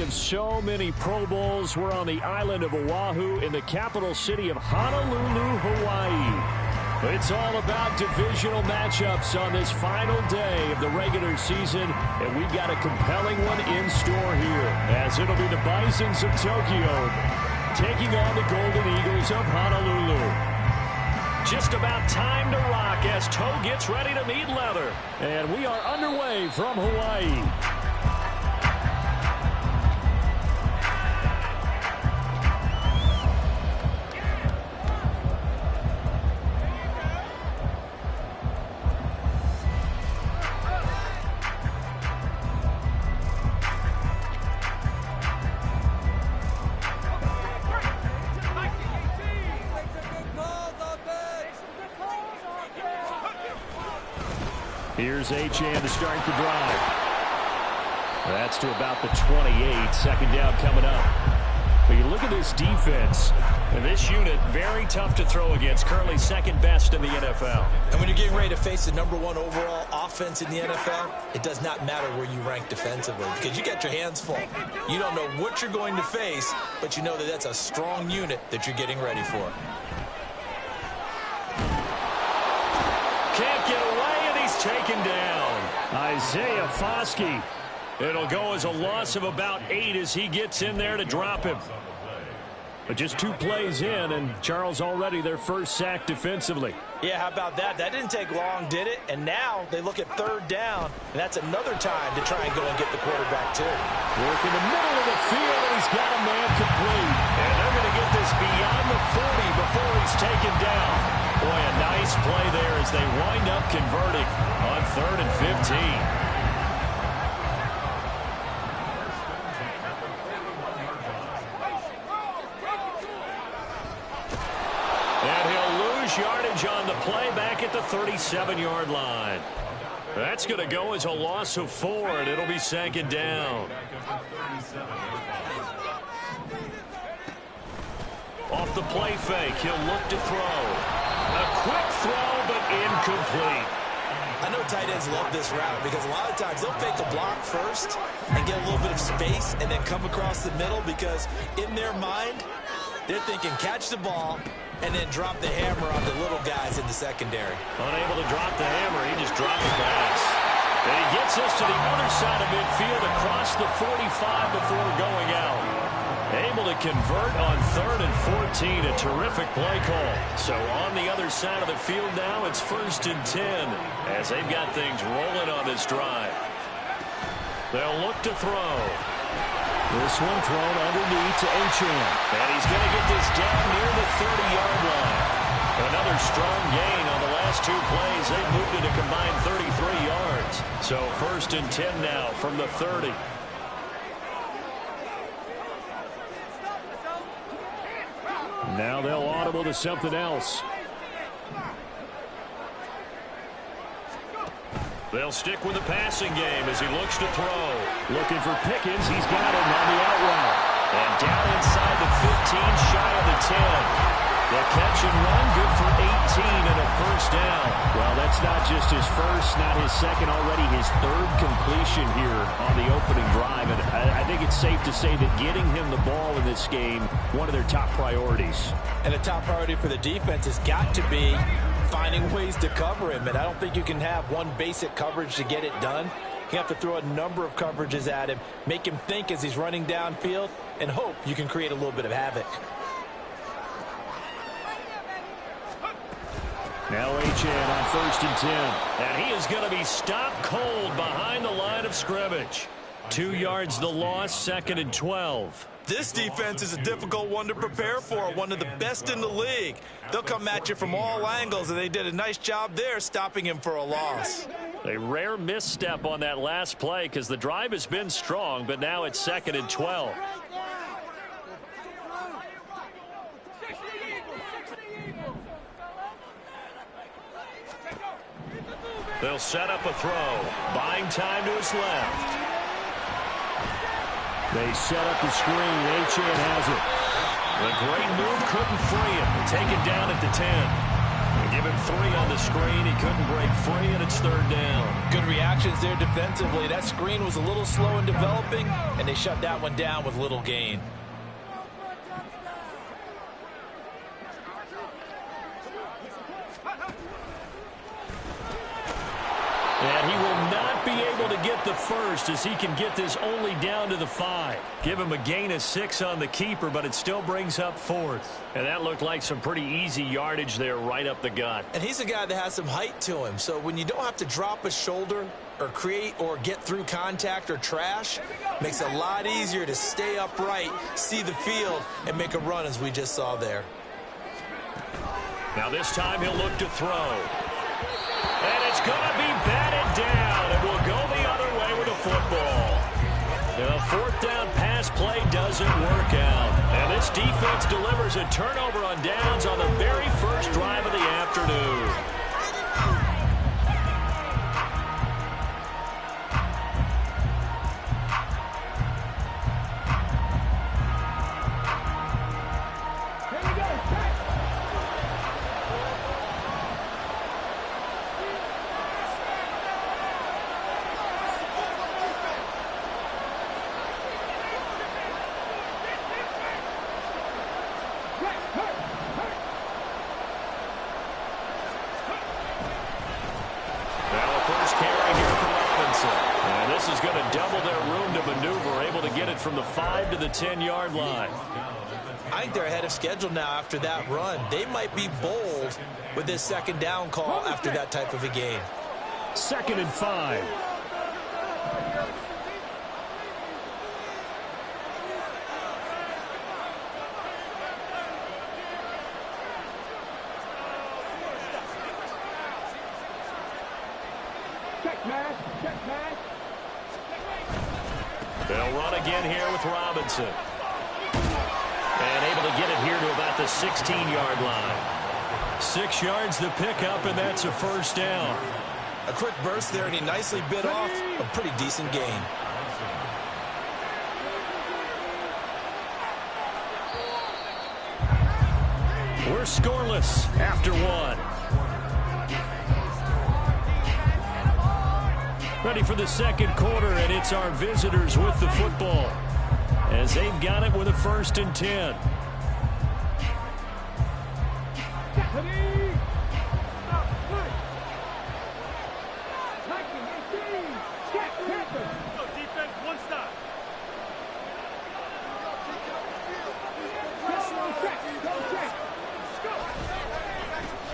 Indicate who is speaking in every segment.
Speaker 1: city of so many Pro Bowls. We're on the island of Oahu in the capital city of Honolulu, Hawaii. It's all about divisional matchups on this final day of the regular season, and we've got a compelling one in store here, as it'll be the Bisons of Tokyo taking on the Golden Eagles of Honolulu. Just about time to rock as toe gets ready to meet leather. And we are underway from Hawaii. Here's Achan to start the drive. That's to about the 28. Second down coming up. But you look at this defense, and this unit, very tough to throw against. Currently second best in the NFL.
Speaker 2: And when you're getting ready to face the #1 overall offense in the NFL, it does not matter where you rank defensively because you got your hands full. You don't know what you're going to face, but you know that that's a strong unit that you're getting ready for.
Speaker 1: Can't get away, and he's taken down. Isaiah Foskey. It'll go as a loss of about 8 as he gets in there to drop him. But just 2 plays in, and Charles already their first sack defensively.
Speaker 2: Yeah, how about that? That didn't take long, did it? And now they look at 3rd down, and that's another time to try and go and get the quarterback, too.
Speaker 1: Work in the middle of the field, and he's got a man complete. And they're going to get this beyond the 40 before he's taken down. Boy, a nice play there as they wind up converting on 3rd and 15. Yardage on the play back at the 37-yard line. That's going to go as a loss of 4, and it'll be 2nd down. Off the play fake, he'll look to throw. A quick throw, but incomplete.
Speaker 2: I know tight ends love this route because a lot of times they'll fake a block first and get a little bit of space and then come across the middle because in their mind, they're thinking catch the ball and then drop the hammer on the little guys in the secondary.
Speaker 1: Unable to drop the hammer, he just dropped the pass. And he gets us to the other side of midfield across the 45 before going out. Able to convert on 3rd and 14, a terrific play call. So on the other side of the field now, it's 1st and 10 as they've got things rolling on this drive. They'll look to throw. This one thrown underneath to Achan. And he's going to get this down near the 30-yard line. Another strong gain on the last 2 plays. They've moved it a combined 33 yards. So 1st and 10 now from the 30. Now they'll audible to something else. They'll stick with the passing game as he looks to throw. Looking for Pickens. He's got him on the out route. And down inside the 15, shy of the 10. The catch and run, good for 18 and a 1st down. Well, that's not just his first, not his second, already his 3rd completion here on the opening drive. And I think it's safe to say that getting him the ball in this game, one of their top priorities.
Speaker 2: And a top priority for the defense has got to be finding ways to cover him, and I don't think you can have one basic coverage to get it done. You have to throw a number of coverages at him, make him think as he's running downfield, and hope you can create a little bit of havoc.
Speaker 1: Now Achan on 1st and 10. And he is going to be stopped cold behind the line of scrimmage. 2 yards the loss, 2nd and 12.
Speaker 2: This defense is a difficult one to prepare for, one of the best in the league. They'll come at you from all angles, and they did a nice job there stopping him for a loss.
Speaker 1: A rare misstep on that last play because the drive has been strong, but now it's 2nd and 12. They'll set up a throw. Buying time to his left. They set up the screen. Achan has it. The great move couldn't free him. Taken down at the 10. Give him 3 on the screen. He couldn't break free, and it's 3rd down.
Speaker 2: Good reactions there defensively. That screen was a little slow in developing, and they shut that one down with little gain.
Speaker 1: And he will not be able to get the first as he can get this only down to the 5. Give him a gain of 6 on the keeper, but it still brings up 4th. And that looked like some pretty easy yardage there right up the gut.
Speaker 2: And he's a guy that has some height to him, so when you don't have to drop a shoulder or create or get through contact or trash, makes it a lot easier to stay upright, see the field, and make a run as we just saw there.
Speaker 1: Now this time he'll look to throw. And it's going to be batted down, and we'll go the other way with the football. The 4th down pass play doesn't work out. And this defense delivers a turnover on downs on the very first drive of the afternoon. This is going to double their room to maneuver, able to get it from the 5 to the 10-yard line.
Speaker 2: I think they're ahead of schedule now after that run. They might be bold with this 2nd down call after that type of a gain.
Speaker 1: 2nd and 5. They'll run again here with Robinson. And able to get it here to about the 16-yard line. 6 yards the pickup, and that's a 1st down.
Speaker 2: A quick burst there, and he nicely bit off a pretty decent gain.
Speaker 1: We're scoreless after 1. Ready for the 2nd quarter, and it's our visitors with the football as they've got it with a 1st and 10.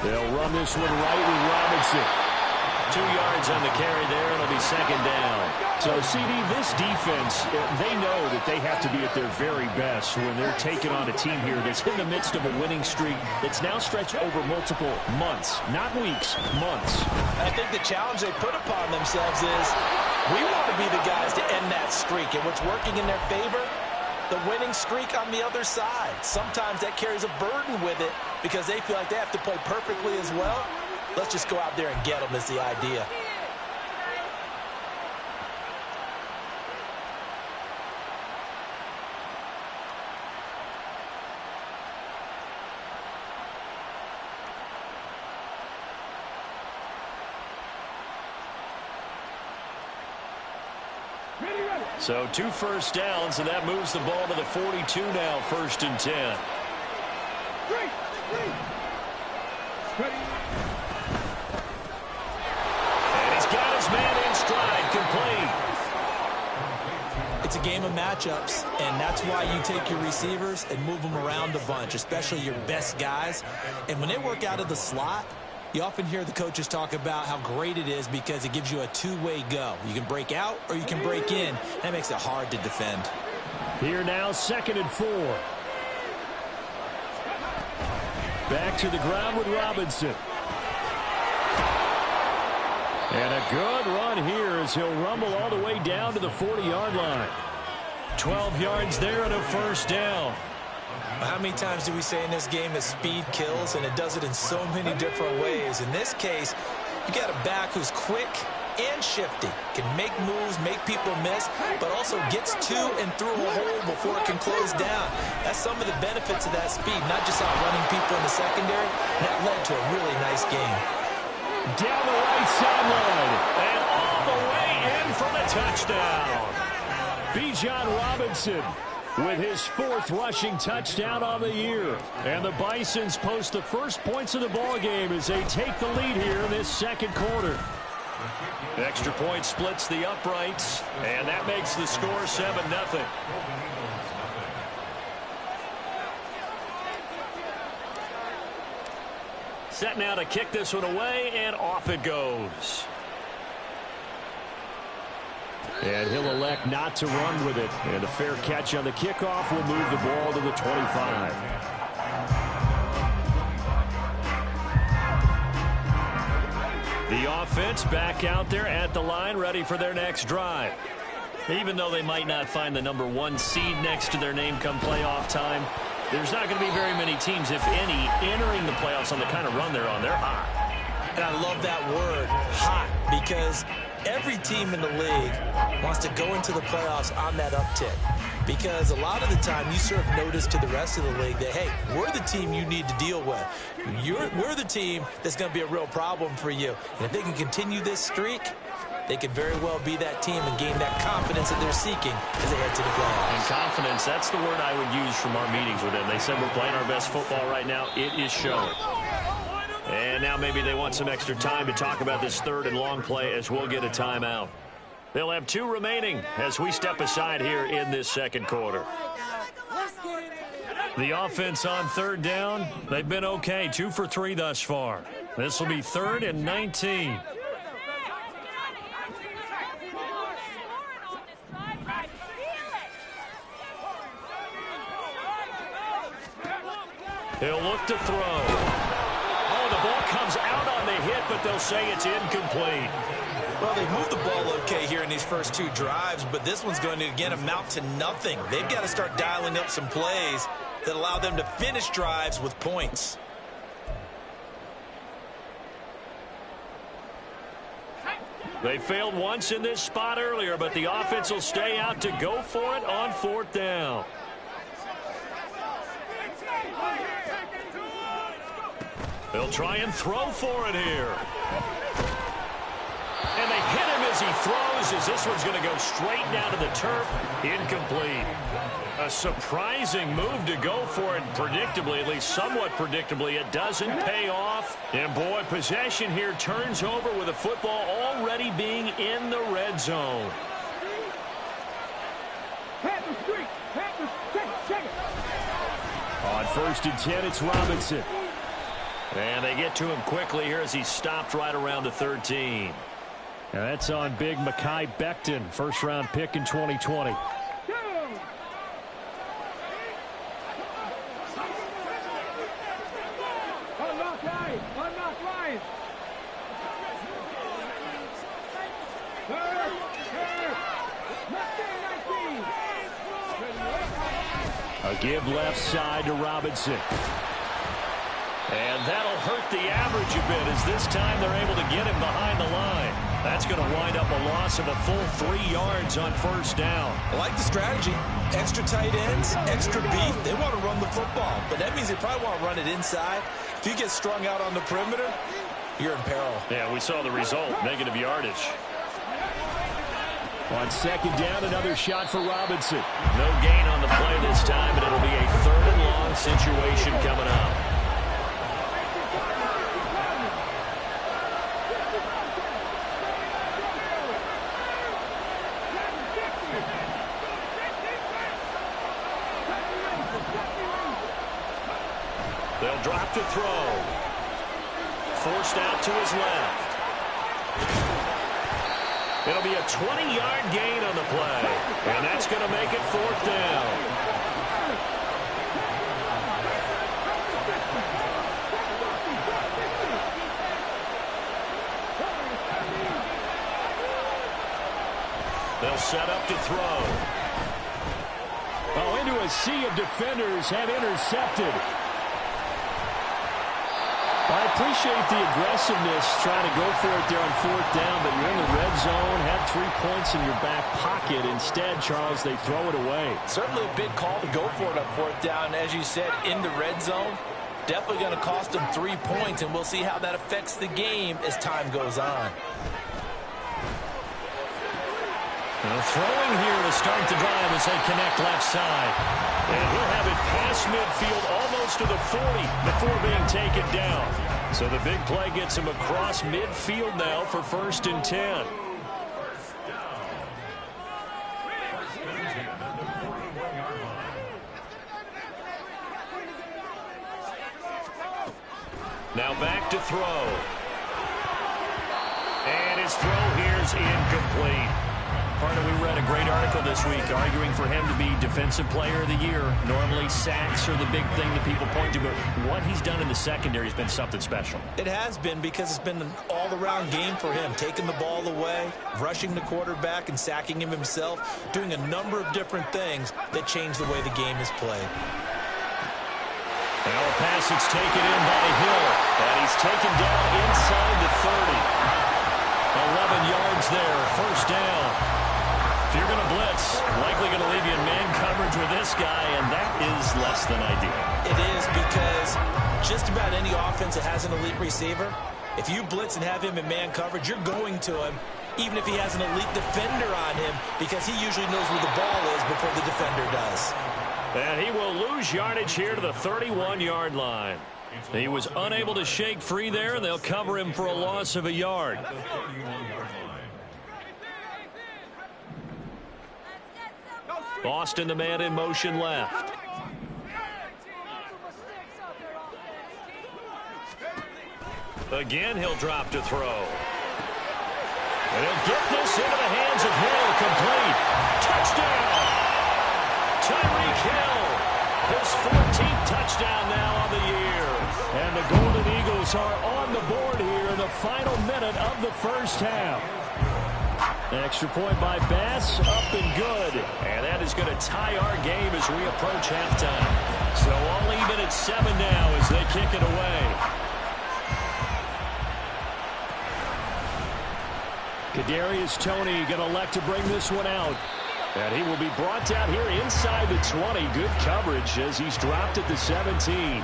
Speaker 1: They'll run this one right with Robinson. 2 yards on the carry there, and it'll be 2nd down. So, CD, this defense, they know that they have to be at their very best when they're taking on a team here that's in the midst of a winning streak that's now stretched over multiple months, not weeks, months.
Speaker 2: I think the challenge they put upon themselves is we want to be the guys to end that streak, and what's working in their favor, the winning streak on the other side. Sometimes that carries a burden with it because they feel like they have to play perfectly as well. Let's just go out there and get them is the idea.
Speaker 1: So 2 first downs, and that moves the ball to the 42 now, 1st and 10. And he's got his man in stride, complete.
Speaker 2: It's a game of matchups, and that's why you take your receivers and move them around a bunch, especially your best guys. And when they work out of the slot, you often hear the coaches talk about how great it is because it gives you a two-way go. You can break out or you can break in. That makes it hard to defend.
Speaker 1: Here now, 2nd and 4. Back to the ground with Robinson. And a good run here as he'll rumble all the way down to the 40-yard line. 12 yards there and a 1st down.
Speaker 2: How many times do we say in this game that speed kills, and it does it in so many different ways? In this case, you got a back who's quick, and shifty. Can make moves, make people miss, but also gets to and through a hole before it can close down. That's some of the benefits of that speed, not just outrunning people in the secondary. That led to a really nice game.
Speaker 1: Down the right sideline, and all the way in for the touchdown. Bijan Robinson with his 4th rushing touchdown on the year. And the Bisons post the first points of the ball game as they take the lead here in this second quarter. Extra point splits the uprights, and that makes the score 7-0. Set now to kick this one away, and off it goes. And he'll elect not to run with it. And a fair catch on the kickoff will move the ball to the 25. The offense back out there at the line, ready for their next drive. Even though they might not find the number 1 seed next to their name come playoff time, there's not going to be very many teams, if any, entering the playoffs on the kind of run they're on. They're hot.
Speaker 2: And I love that word, hot, because every team in the league wants to go into the playoffs on that uptick. Because a lot of the time you serve notice to the rest of the league that, hey, we're the team you need to deal with. We're the team that's going to be a real problem for you. And if they can continue this streak, they could very well be that team and gain that confidence that they're seeking as they head to the playoffs.
Speaker 1: And confidence, that's the word I would use from our meetings with them. They said we're playing our best football right now. It is showing. And now maybe they want some extra time to talk about this 3rd and long play as we'll get a timeout. They'll have 2 remaining as we step aside here in this second quarter. The offense on 3rd down, they've been okay. 2 for 3 thus far. This will be 3rd and 19. He'll look to throw. Oh, the ball comes out on the hit, but they'll say it's incomplete.
Speaker 2: Well, they moved the ball okay here in these first 2 drives, but this one's going to, again, amount to nothing. They've got to start dialing up some plays that allow them to finish drives with points.
Speaker 1: They failed once in this spot earlier, but the offense will stay out to go for it on 4th down. They'll try and throw for it here. And they hit him as he throws, as this one's going to go straight down to the turf. Incomplete. A surprising move to go for it predictably, at least somewhat predictably. It doesn't pay off. And boy, possession here turns over with the football already being in the red zone. On 1st and 10, it's Robinson. And they get to him quickly here as he stopped right around the 13. And that's on big Mekhi Becton, 1st-round pick in 2020. A give left side to Robinson. And that'll hurt the average a bit as this time they're able to get him behind the line. That's going to wind up a loss of a full 3 yards on 1st down.
Speaker 2: I like the strategy. Extra tight ends, extra beef. They want to run the football, but that means they probably want to run it inside. If you get strung out on the perimeter, you're in peril.
Speaker 1: Yeah, we saw the result, negative yardage. On 2nd down, another shot for Robinson. No gain on the play this time, and it'll be a 3rd and long situation coming up. They'll drop to throw. Forced out to his left. It'll be a 20-yard gain on the play, and that's going to make it 4th down. They'll set up to throw. Oh, into a sea of defenders, have intercepted. I appreciate the aggressiveness trying to go for it there on 4th down, but you're in the red zone, had 3 points in your back pocket. Instead, Charles, they throw it away.
Speaker 2: Certainly a big call to go for it on 4th down. As you said, in the red zone, definitely going to cost them 3 points, and we'll see how that affects the game as time goes on.
Speaker 1: Now throwing here to start the drive as they connect left side. And he'll have it past midfield almost to the 40 before being taken down. So the big play gets him across midfield now for 1st and 10. Now back to throw. And his throw here is incomplete. Carter, we read a great article this week arguing for him to be Defensive Player of the Year. Normally sacks are the big thing that people point to, but what he's done in the secondary has been something special.
Speaker 2: It has been, because it's been an all-around game for him, taking the ball away, rushing the quarterback and sacking him himself, doing a number of different things that change the way the game is played.
Speaker 1: Now a pass that's taken in by Hill, and he's taken down inside the 30. 11 yards there, 1st down. If you're going to blitz, likely going to leave you in man coverage with this guy, and that is less than ideal.
Speaker 2: It is, because just about any offense that has an elite receiver, if you blitz and have him in man coverage, you're going to him, even if he has an elite defender on him, because he usually knows where the ball is before the defender does.
Speaker 1: And he will lose yardage here to the 31-yard line. He was unable to shake free there, and they'll cover him for a loss of a yard. Austin, the man in motion left. Again, he'll drop to throw. And he'll get this into the hands of Hill, complete. Touchdown! Tyreek Hill, his 14th touchdown now on the year. And the Golden Eagles are on the board here in the final minute of the 1st half. Extra point by Bass, up and good. And that is going to tie our game as we approach halftime. So all even at 7 now as they kick it away. Kadarius Toney going to elect to bring this one out. And he will be brought down here inside the 20. Good coverage as he's dropped at the 17.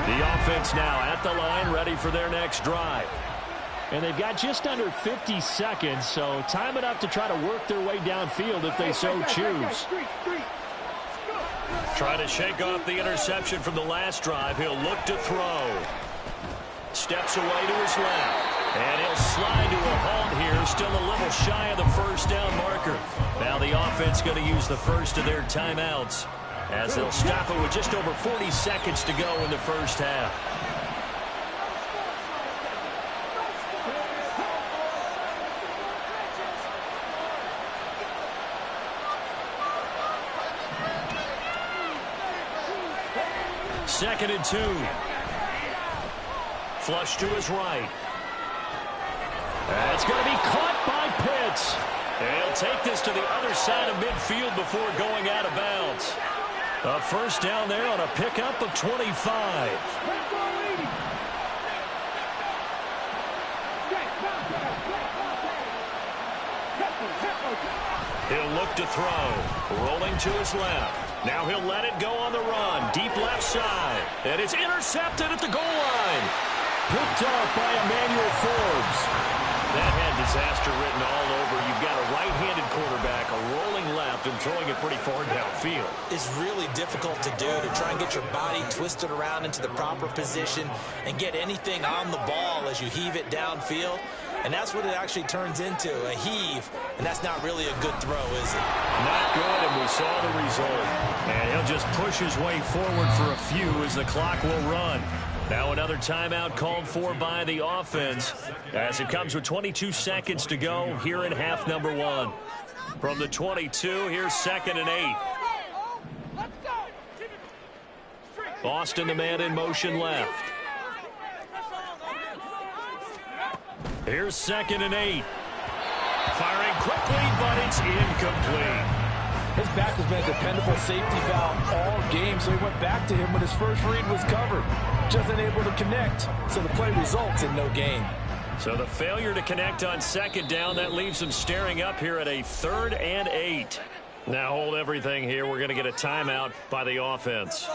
Speaker 1: The offense now at the line, ready for their next drive. And they've got just under 50 seconds, so time enough to try to work their way downfield if they so choose. Trying to shake off the interception from the last drive. He'll look to throw. Steps away to his left. And he'll slide to a halt here. Still a little shy of the 1st down marker. Now the offense going to use the first of their timeouts, as they'll stop it with just over 40 seconds to go in the 1st half. Second and 2. Flush to his right. That's going to be caught by Pitts. And he'll take this to the other side of midfield before going out of bounds. A 1st down there on a pickup of 25. He'll look to throw. Rolling to his left. Now he'll let it go on the run. Deep left side. And it's intercepted at the goal line. Picked up by Emmanuel Forbes. That had disaster written all over. You've got a right-handed quarterback, a rolling left, and throwing it pretty far downfield.
Speaker 2: It's really difficult to do, to try and get your body twisted around into the proper position and get anything on the ball as you heave it downfield. And that's what it actually turns into, a heave. And that's not really a good throw, is it?
Speaker 1: Not good, and we saw the result. And he'll just push his way forward for a few as the clock will run. Now another timeout called for by the offense as it comes with 22 seconds to go here in half number 1. From the 22, here's 2nd and 8. Austin, the man in motion left. Here's 2nd and 8. Firing quickly, but it's incomplete.
Speaker 3: His back has been a dependable safety valve all game, so he went back to him when his first read was covered. Just unable to connect, so the play results in no gain.
Speaker 1: So the failure to connect on 2nd down, that leaves him staring up here at a 3rd and 8. Now hold everything here. We're going to get a timeout by the offense.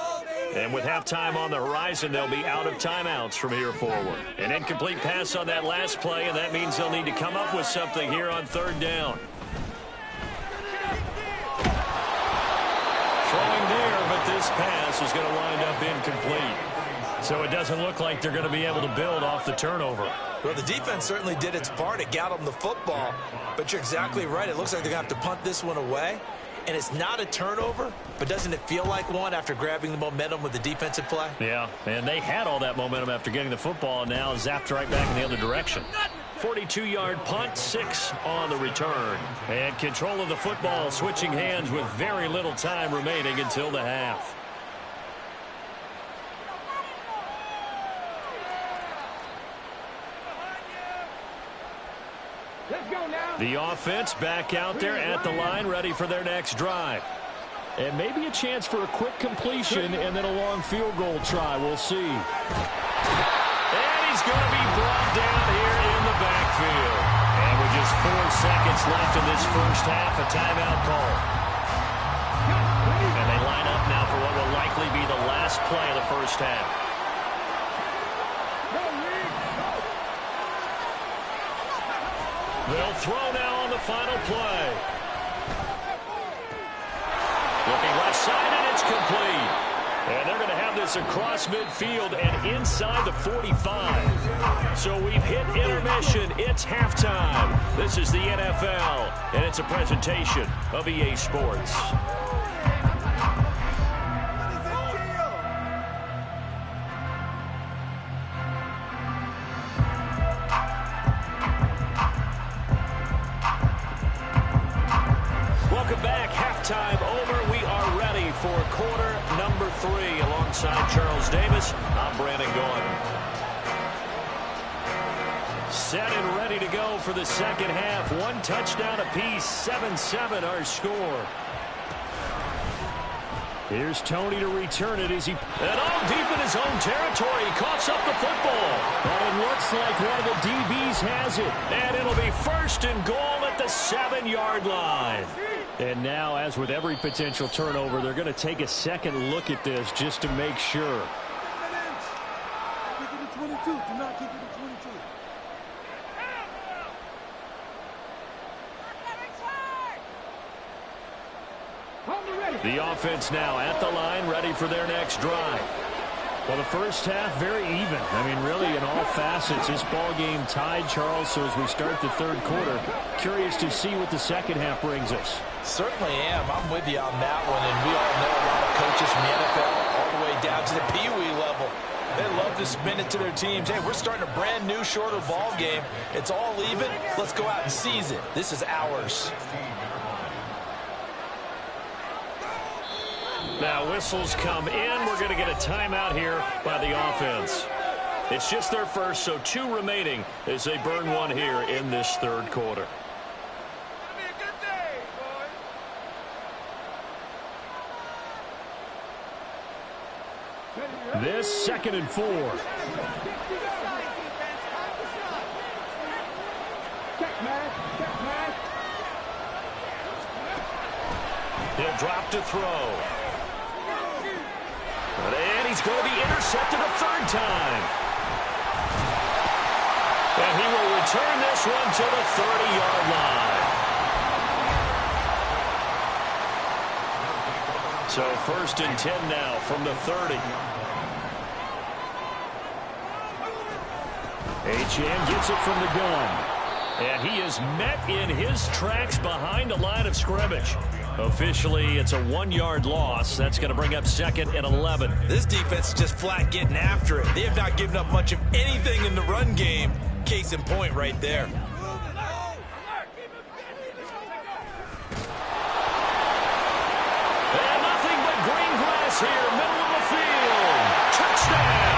Speaker 1: And with halftime on the horizon, they'll be out of timeouts from here forward. An incomplete pass on that last play, and that means they'll need to come up with something here on 3rd down. Throwing there, but this pass is going to wind up incomplete. So it doesn't look like they're going to be able to build off the turnover.
Speaker 2: Well, the defense certainly did its part. It got them the football, but you're exactly right. It looks like they're going to have to punt this one away. And it's not a turnover, but doesn't it feel like one after grabbing the momentum with the defensive play?
Speaker 1: Yeah, and they had all that momentum after getting the football, and now zapped right back in the other direction. 42-yard punt, 6 on the return. And control of the football, switching hands with very little time remaining until the half. The offense back out there at the line, ready for their next drive. And maybe a chance for a quick completion and then a long field goal try. We'll see. And he's going to be brought down here in the backfield. And with just 4 seconds left in this first half, a timeout call. And they line up now for what will likely be the last play of the first half. They'll throw now on the final play. Looking left side, and it's complete. And they're going to have this across midfield and inside the 45. So we've hit intermission. It's halftime. This is the NFL, and it's a presentation of EA Sports. Time over. We are ready for quarter number 3. Alongside Charles Davis, I'm Brandon Gordon. Set and ready to go for the second half. 1 touchdown apiece. 7-7 our score. Here's Tony to return it as he... And all deep in his own territory. He coughs up the football. And it looks like one of the DBs has it. And it'll be 1st and goal at the 7-yard line. And now, as with every potential turnover, they're going to take a second look at this just to make sure.
Speaker 4: Kick it to 22. Do not kick it to 22.
Speaker 1: The offense now at the line, ready for their next drive. Well, the first half, very even. I mean, really, in all facets, this ball game tied, Charles. So as we start the 3rd quarter, curious to see what the second half brings us.
Speaker 2: Certainly am. I'm with you on that one. And we all know a lot of coaches from the NFL all the way down to the Pee-wee level. They love to spin it to their teams. Hey, we're starting a brand new, shorter ball game. It's all even. Let's go out and seize it. This is ours.
Speaker 1: Now whistles come in. We're going to get a timeout here by the offense. It's just their first, so 2 remaining as they burn 1 here in this 3rd quarter. This 2nd and 4. He'll drop to throw. And he's going to be intercepted a 3rd time. And he will return this one to the 30-yard line. So 1st and 10 now from the 30. Achane gets it from the gun. And he is met in his tracks behind the line of scrimmage. Officially, it's a 1-yard loss. That's going to bring up 2nd and 11.
Speaker 2: This defense is just flat getting after it. They have not given up much of anything in the run game. Case in point right there.
Speaker 1: And nothing but green grass here, middle of the field. Touchdown!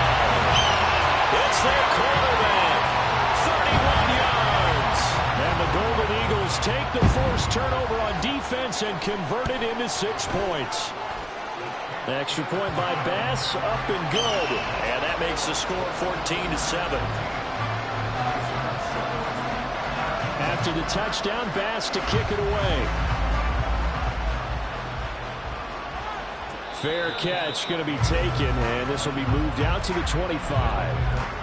Speaker 1: It's their quarterback. 31 yards. turnover on defense and converted into 6 points. Extra point by Bass, up and good. And that makes the score 14-7. After the touchdown, Bass to kick it away. Fair catch going to be taken, and this will be moved out to the 25.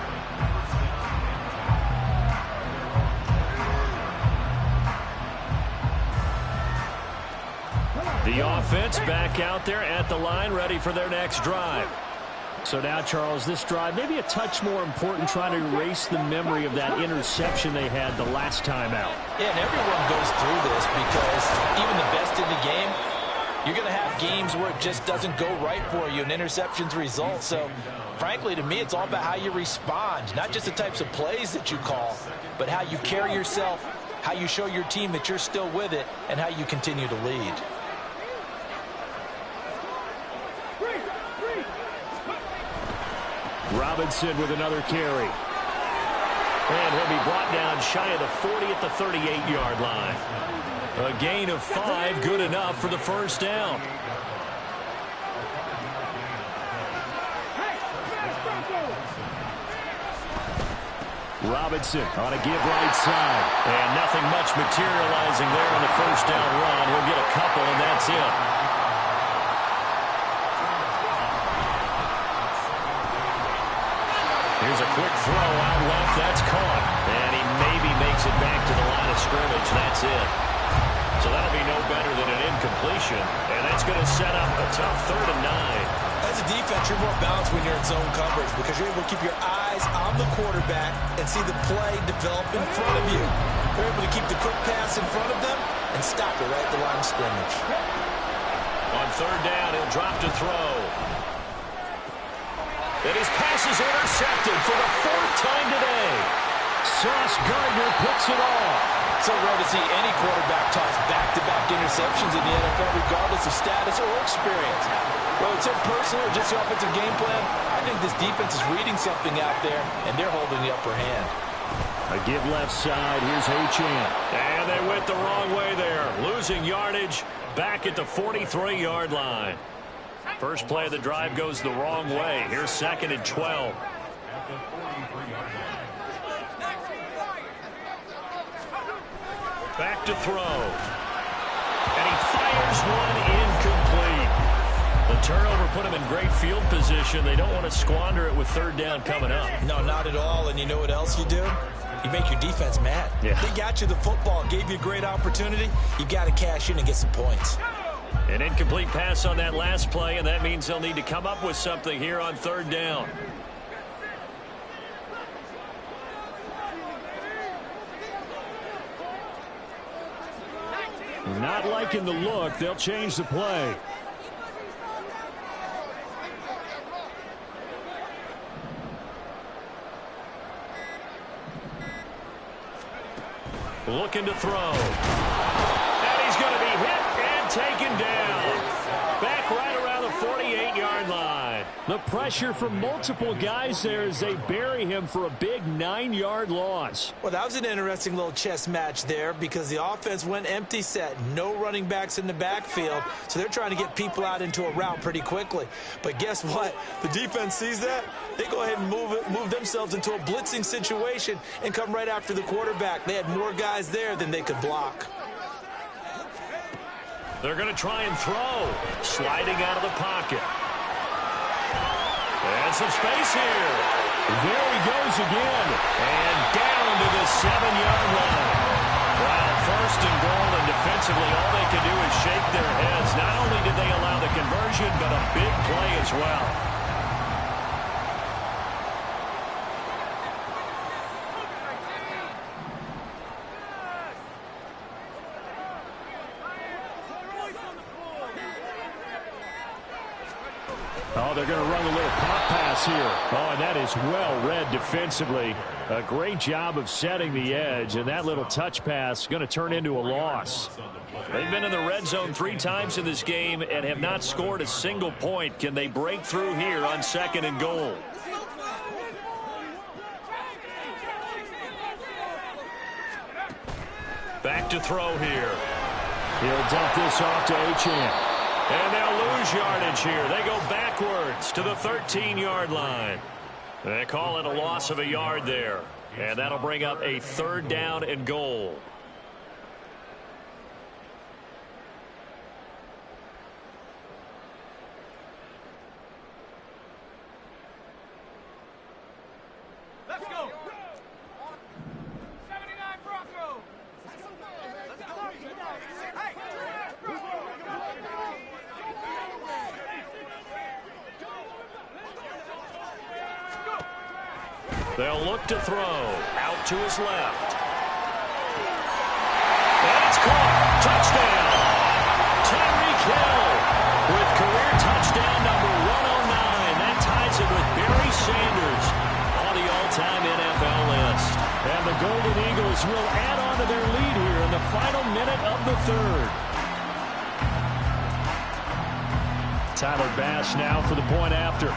Speaker 1: The offense back out there at the line, ready for their next drive. So now, Charles, this drive maybe a touch more important, trying to erase the memory of that interception they had the last time out.
Speaker 3: Yeah, and everyone goes through this because even the best in the game, you're going to have games where it just doesn't go right for you, and interceptions result. So, frankly, to me, it's all about how you respond, not just the types of plays that you call, but how you carry yourself, how you show your team that you're still with it, and how you continue to lead.
Speaker 1: Robinson with another carry. And he'll be brought down shy of the 40 at the 38-yard line. A gain of 5, good enough for the first down. Robinson on a give right side. And nothing much materializing there on the first down run. He'll get a couple, and that's it. Here's a quick throw out left. That's caught. And he maybe makes it back to the line of scrimmage. That's it. So that'll be no better than an incompletion. And that's going to set up a tough 3rd and 9.
Speaker 2: As a defense, you're more balanced when you're in zone coverage because you're able to keep your eyes on the quarterback and see the play develop in front of you. You're able to keep the quick pass in front of them and stop it right at the line of scrimmage.
Speaker 1: On 3rd down, he'll drop to throw. And his pass is intercepted for the 4th time today. Sauce Gardner puts it off.
Speaker 3: So rare to see any quarterback toss back-to-back interceptions in the NFL, regardless of status or experience. Whether it's him personally or just the offensive game plan, I think this defense is reading something out there, and they're holding the upper hand.
Speaker 1: A give left side. Here's Achane. And they went the wrong way there. Losing yardage back at the 43-yard line. First play of the drive goes the wrong way. Here's 2nd and 12. Back to throw. And he fires one incomplete. The turnover put him in great field position. They don't want to squander it with 3rd down coming up.
Speaker 2: No, not at all. And you know what else you do? You make your defense mad.
Speaker 1: Yeah.
Speaker 2: They got you the football, gave you a great opportunity. You got to cash in and get some points.
Speaker 1: An incomplete pass on that last play, and that means they'll need to come up with something here on 3rd down. Not liking the look. They'll change the play. Looking to throw. And he's going to be hit and taken down. Back right around the 48-yard line. The pressure from multiple guys there as they bury him for a big 9-yard loss.
Speaker 2: Well, that was an interesting little chess match there because the offense went empty set. No running backs in the backfield, so they're trying to get people out into a route pretty quickly. But guess what? The defense sees that. They go ahead and move themselves into a blitzing situation and come right after the quarterback. They had more guys there than they could block.
Speaker 1: They're going to try and throw. Sliding out of the pocket. And some space here. There he goes again. And down to the 7-yard line. Wow, 1st and goal, and defensively all they can do is shake their heads. Not only did they allow the conversion, but a big play as well. Oh, they're going to run a little pop pass here. Oh, and that is well read defensively. A great job of setting the edge, and that little touch pass is going to turn into a loss. They've been in the red zone 3 times in this game and have not scored a single point. Can they break through here on 2nd and goal? Back to throw here. He'll dump this off to Achane. And they'll lose yardage here. They go backwards to the 13-yard line. They call it a loss of a yard there. And that'll bring up a 3rd down and goal.
Speaker 4: Let's go. 79 Bronco. Let's go.
Speaker 1: They'll look to throw. Out to his left. And it's caught. Touchdown. Tyreek Hill with career touchdown number 109. That ties it with Barry Sanders on the all-time NFL list. And the Golden Eagles will add on to their lead here in the final minute of the 3rd. Tyler Bass now for the point after.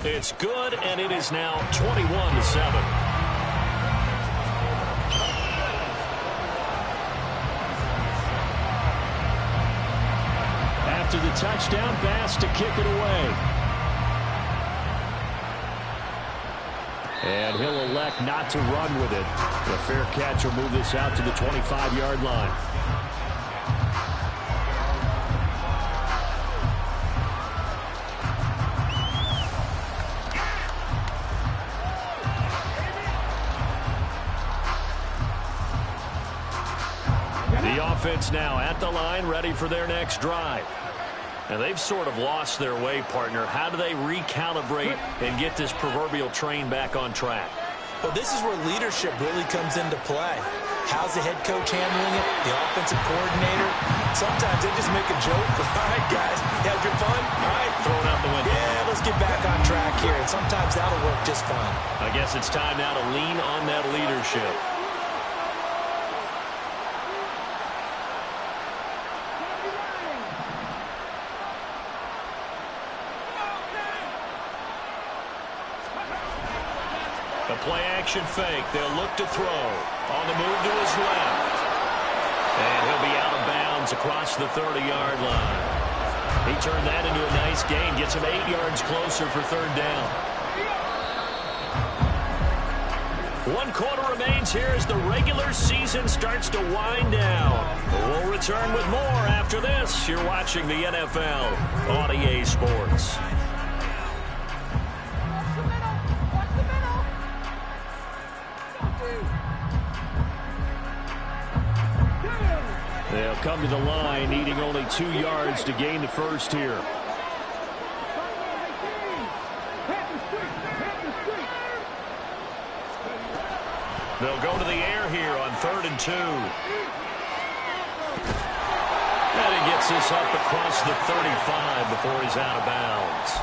Speaker 1: It's good, and it is now 21-7. After the touchdown, Bass to kick it away. And he'll elect not to run with it. The fair catch will move this out to the 25-yard line. Offense now at the line, ready for their next drive. And they've sort of lost their way, partner. How do they recalibrate and get this proverbial train back on track?
Speaker 2: Well, this is where leadership really comes into play. How's the head coach handling it? The offensive coordinator? Sometimes they just make a joke. All right, guys, you had your fun? All right.
Speaker 1: Throw it out the window.
Speaker 2: Yeah, let's get back on track here. And sometimes that'll work just fine.
Speaker 1: I guess it's time now to lean on that leadership. Play-action fake. They'll look to throw. On the move to his left. And he'll be out of bounds across the 30-yard line. He turned that into a nice gain. Gets him 8 yards closer for 3rd down. 1 quarter remains here as the regular season starts to wind down. We'll return with more after this. You're watching the NFL on EA Sports. They'll come to the line, needing only 2 yards to gain the first here. They'll go to the air here on 3rd and 2. And he gets this up across the 35 before he's out of bounds.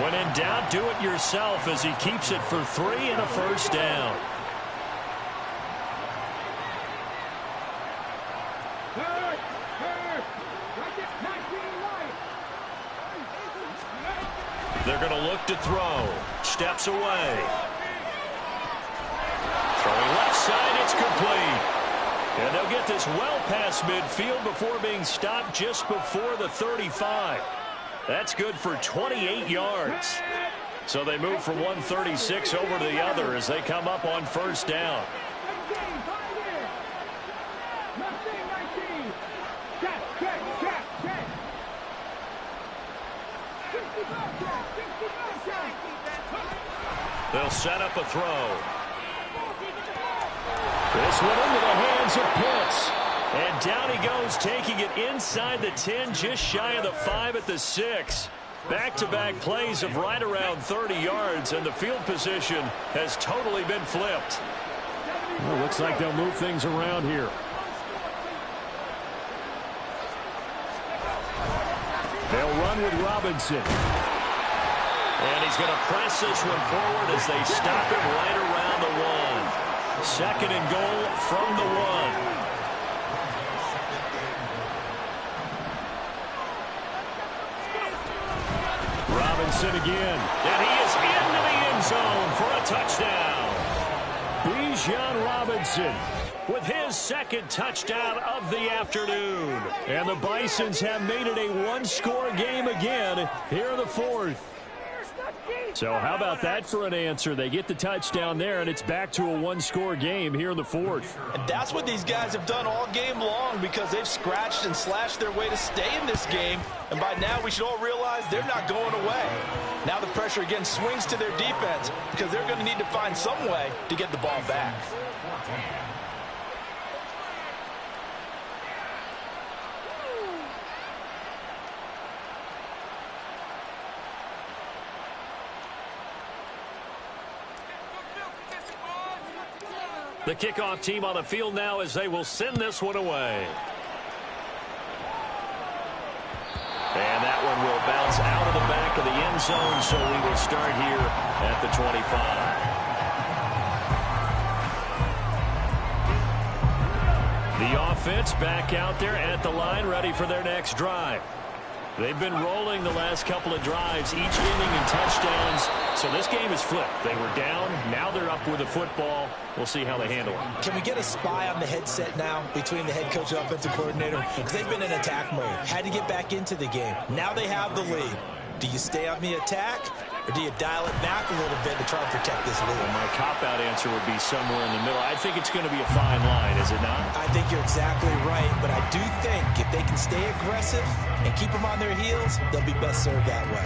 Speaker 1: When in doubt, do it yourself as he keeps it for 3 and a first down. They're going to look to throw. Steps away. Throwing left side, it's complete. And they'll get this well past midfield before being stopped just before the 35. That's good for 28 yards. So they move from 136 over to the other as they come up on first down. They'll set up a throw. This one into the hands of Pitts. And down he goes, taking it inside the 10, just shy of the 5 at the 6. Back-to-back plays of right around 30 yards, and the field position has totally been flipped. Well, looks like they'll move things around here. They'll run with Robinson. And he's going to press this one forward as they stop him right around the 1. 2nd and goal from the 1. Robinson again. And he is into the end zone for a touchdown. Bijan Robinson with his second touchdown of the afternoon. And the Bisons have made it a one-score game again here in the fourth. So how about that for an answer? They get the touchdown there, and it's back to a one-score game here in the fourth.
Speaker 3: And that's what these guys have done all game long, because they've scratched and slashed their way to stay in this game. And by now, we should all realize they're not going away. Now the pressure again swings to their defense, because they're going to need to find some way to get the ball back.
Speaker 1: The kickoff team on the field now as they will send this one away. And that one will bounce out of the back of the end zone, so we will start here at the 25. The offense back out there at the line, ready for their next drive. They've been rolling the last couple of drives, each inning in touchdowns. So this game is flipped. They were down. Now they're up with the football. We'll see how they handle it.
Speaker 3: Can we get a spy on the headset now between the head coach and offensive coordinator? Because they've been in attack mode. Had to get back into the game. Now they have the lead. Do you stay on the attack, or do you dial it back a little bit to try and protect this lead?
Speaker 1: Well, my cop-out answer would be somewhere in the middle. I think it's going to be a fine line, is it not?
Speaker 3: I think you're exactly right, but I do think if they can stay aggressive and keep them on their heels, they'll be best served that way.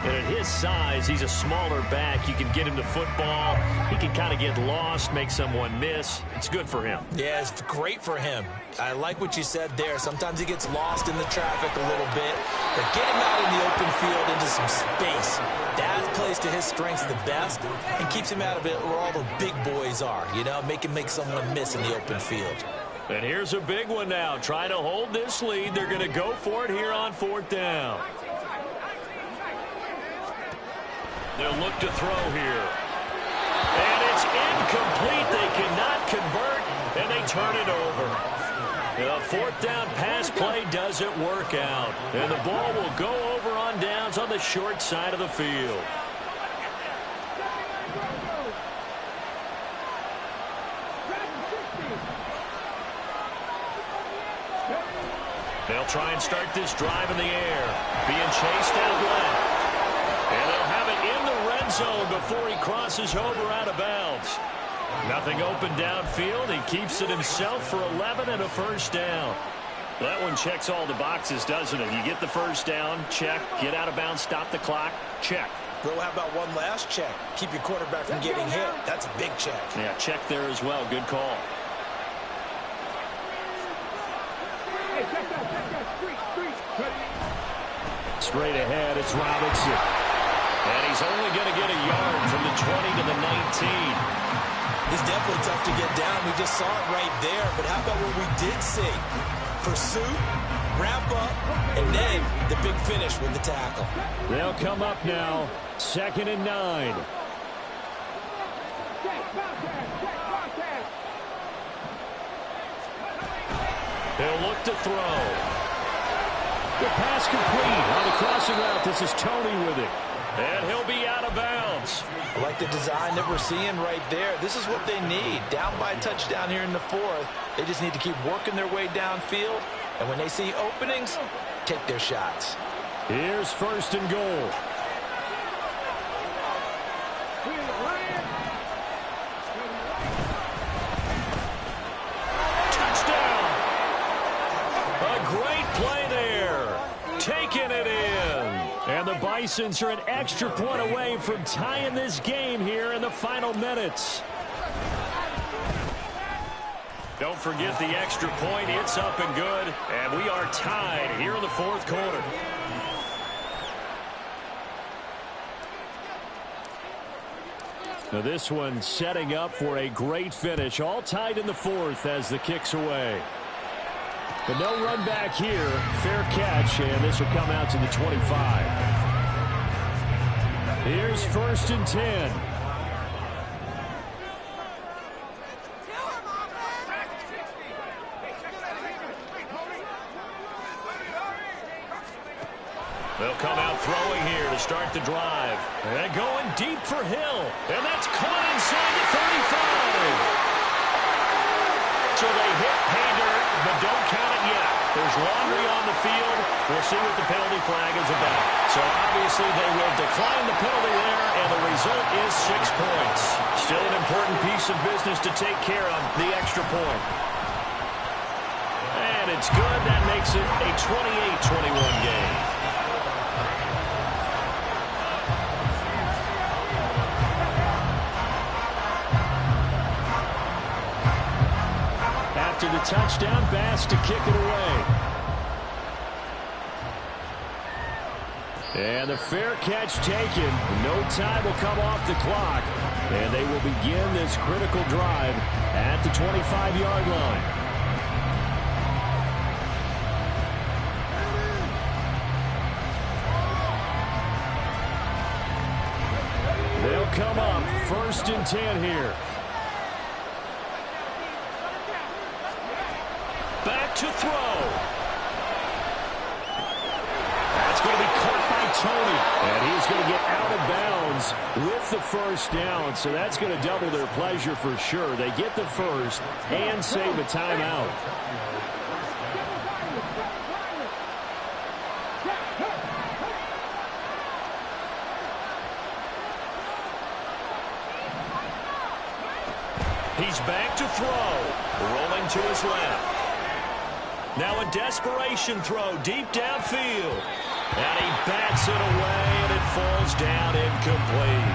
Speaker 1: And at his size, he's a smaller back. You can get him the football. He can kind of get lost, make someone miss. It's good for him.
Speaker 3: Yeah, it's great for him. I like what you said there. Sometimes he gets lost in the traffic a little bit, but get him out in the open field into some space. That plays to his strengths the best and keeps him out of it where all the big boys are, you know, make someone miss in the open field.
Speaker 1: And here's a big one now. Trying to hold this lead. They're going to go for it here on fourth down. They'll look to throw here. And it's incomplete. They cannot convert, and they turn it over. The fourth down pass play doesn't work out. And the ball will go over on downs on the short side of the field. They'll try and start this drive in the air. Being chased out left. And they'll have it in the red zone before he crosses over out of bounds. Nothing open downfield. He keeps it himself for 11 and a first down. That one checks all the boxes, doesn't it? You get the first down, check. Get out of bounds, stop the clock, check.
Speaker 3: Bro, how about one last check? Keep your quarterback from getting hit. That's a big check.
Speaker 1: Yeah, check there as well. Good call. Straight ahead, it's Robinson. And he's only going to get a yard from the 20 to the 19.
Speaker 3: He's definitely tough to get down. We just saw it right there. But how about what we did see? Pursuit, wrap up, and then the big finish with the tackle.
Speaker 1: They'll come up now, 2nd and 9. He'll look to throw. The pass complete on the crossing route. This is Tony with it. And he'll be out of bounds.
Speaker 3: I like the design that we're seeing right there. This is what they need. Down by a touchdown here in the fourth. They just need to keep working their way downfield. And when they see openings, take their shots.
Speaker 1: Here's 1st and goal. Touchdown. A great play there. Taking it in. And the Bisons are an extra point away from tying this game here in the final minutes. Don't forget the extra point. It's up and good. And we are tied here in the fourth quarter. Now this one setting up for a great finish. All tied in the fourth as the kick's away. But no run back here. Fair catch, and this will come out to the 25. Here's 1st and 10. They'll come out throwing here to start the drive. And going deep for Hill. And that's caught inside the 35. So they hit pay dirt, but don't count it yet. There's laundry on the field. We'll see what the penalty flag is about. So obviously they will decline the penalty there, and the result is 6 points. Still an important piece of business to take care of, the extra point. And it's good. That makes it a 28-21 game. After the touchdown, Bass to kick it away. And the fair catch taken. No time will come off the clock. And they will begin this critical drive at the 25-yard line. They'll come up 1st and 10 here. Back to throw. That's going to be caught by Tony. And he's going to get out of bounds with the first down. So that's going to double their pleasure for sure. They get the first and save a timeout. He's back to throw. Rolling to his left. Now a desperation throw deep downfield. And he bats it away, and it falls down incomplete.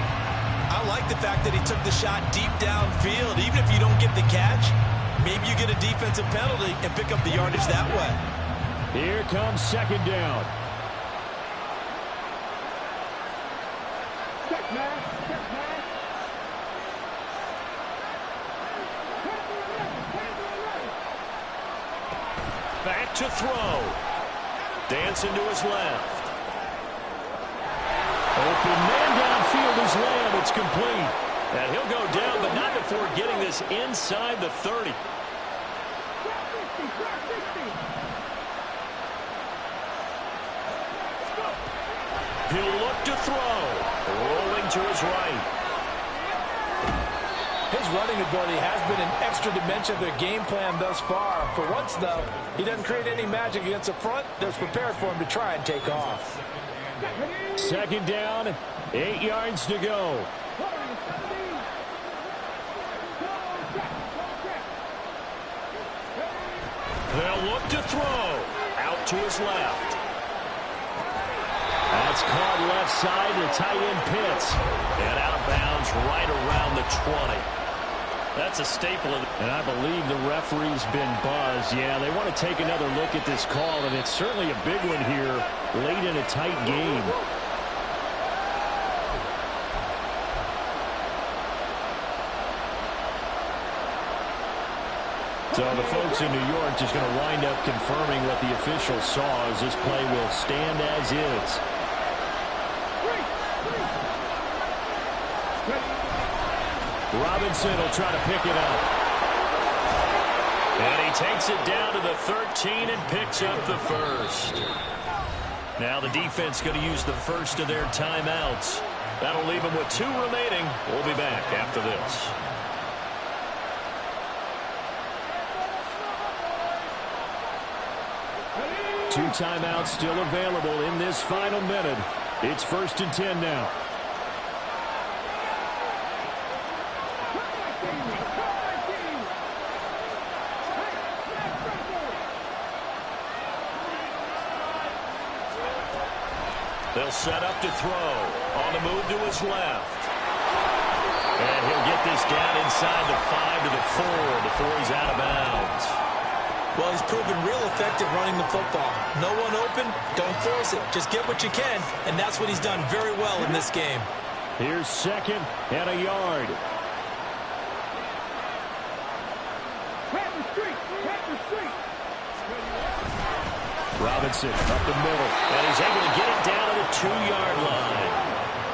Speaker 2: I like the fact that he took the shot deep downfield. Even if you don't get the catch, maybe you get a defensive penalty and pick up the yardage that way.
Speaker 1: Here comes 2nd down. Back to throw. Dancing to his left. Open man downfield is Lamb. It's complete. And he'll go down, but not before getting this inside the 30. He'll look to throw. Rolling to his right.
Speaker 3: His running ability has been an extra dimension of their game plan thus far. For once, though, he doesn't create any magic against the front that's prepared for him to try and take off.
Speaker 1: 2nd down, 8 yards to go. They'll look to throw. Out to his left. That's caught left side to tight end Pitts. And out of bounds right around the 20. That's a staple. And I believe the referee's been buzzed. Yeah, they want to take another look at this call, and it's certainly a big one here late in a tight game. So the folks in New York just going to wind up confirming what the official saw, as this play will stand as is. Robinson will try to pick it up. And he takes it down to the 13 and picks up the first. Now the defense going to use the first of their timeouts. That'll leave them with 2 remaining. We'll be back after this. Two timeouts still available in this final minute. It's 1st and 10 now. They'll set up to throw. On the move to his left. And he'll get this down inside the 5 to the 4 before he's out of bounds.
Speaker 2: Well, he's proven real effective running the football. No one open, don't force it. Just get what you can, and that's what he's done very well in this game.
Speaker 1: Here's 2nd and a yard. Robinson up the middle, and he's able to get it down to the 2-yard line.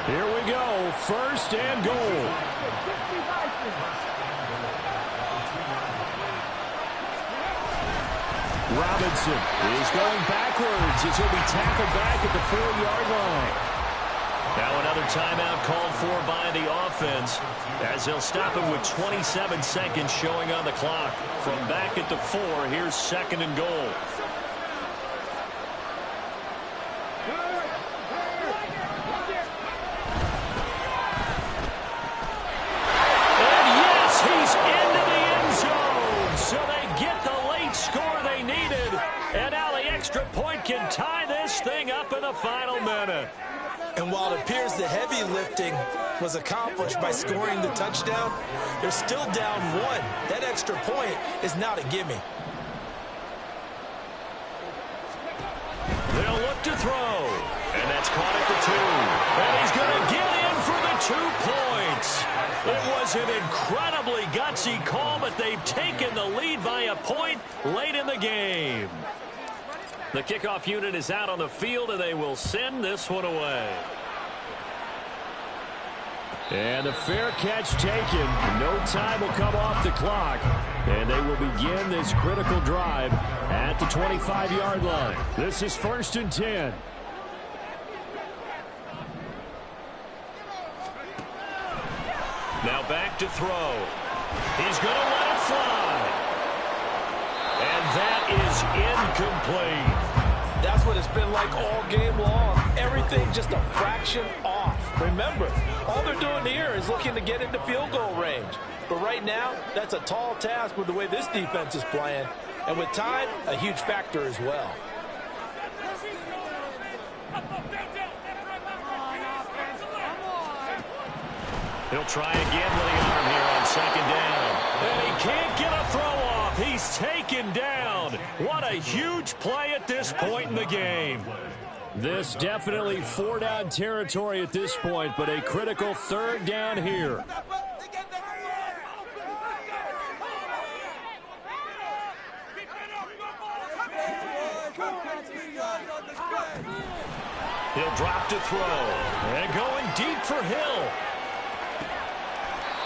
Speaker 1: Here we go, 1st and goal. Robinson is going backwards as he'll be tackled back at the 4-yard line. Now another timeout called for by the offense as they'll stop him with 27 seconds showing on the clock. From back at the 4, here's 2nd and goal. And yes, he's into the end zone. So they get the late score they needed. And now the extra point can tie this thing up in the final minute.
Speaker 2: And while it appears the heavy lifting was accomplished by scoring the touchdown, they're still down 1. That extra point is not a gimme.
Speaker 1: They'll look to throw. And that's caught at the 2. And he's going to get in for the 2 points. It was an incredibly gutsy call, but they've taken the lead by a point late in the game. The kickoff unit is out on the field, and they will send this one away. And the fair catch taken. No time will come off the clock. And they will begin this critical drive at the 25-yard line. This is 1st and 10. Now back to throw. He's going to let it fly. And that is incomplete.
Speaker 3: That's what it's been like all game long. Everything just a fraction off. Remember, all they're doing here is looking to get into field goal range. But right now, that's a tall task with the way this defense is playing. And with time, a huge factor as well.
Speaker 1: He'll try again with the arm here on 2nd down. And he can't get a throw off. He's taken down. What a huge play at this point in the game. This definitely 4-down territory at this point, but a critical 3rd down here. He'll drop to throw. And going deep for Hill.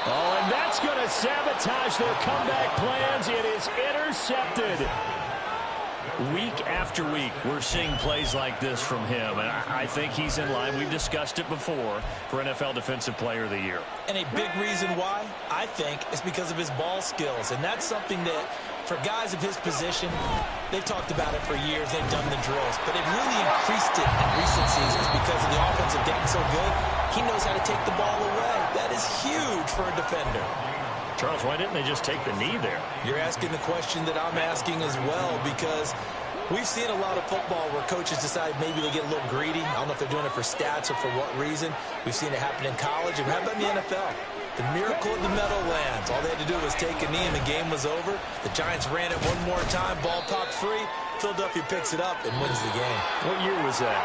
Speaker 1: Oh, and that's going to sabotage their comeback plans. It is intercepted. Week after week, we're seeing plays like this from him, and I think he's in line. We've discussed it before for NFL Defensive Player of the Year.
Speaker 2: And a big reason why, I think, is because of his ball skills. And that's something that, for guys of his position, they've talked about it for years. They've done the drills. But they've really increased it in recent seasons because of the offensive getting so good. He knows how to take the ball away. That is huge for a defender.
Speaker 1: Charles, why didn't they just take the knee there?
Speaker 2: You're asking the question that I'm asking as well, because we've seen a lot of football where coaches decide maybe they get a little greedy. I don't know if they're doing it for stats or for what reason. We've seen it happen in college, and how about in the NFL? The miracle in the Meadowlands. All they had to do was take a knee, and the game was over. The Giants ran it one more time, ball popped free. Philadelphia picks it up and wins the game.
Speaker 1: What year was that?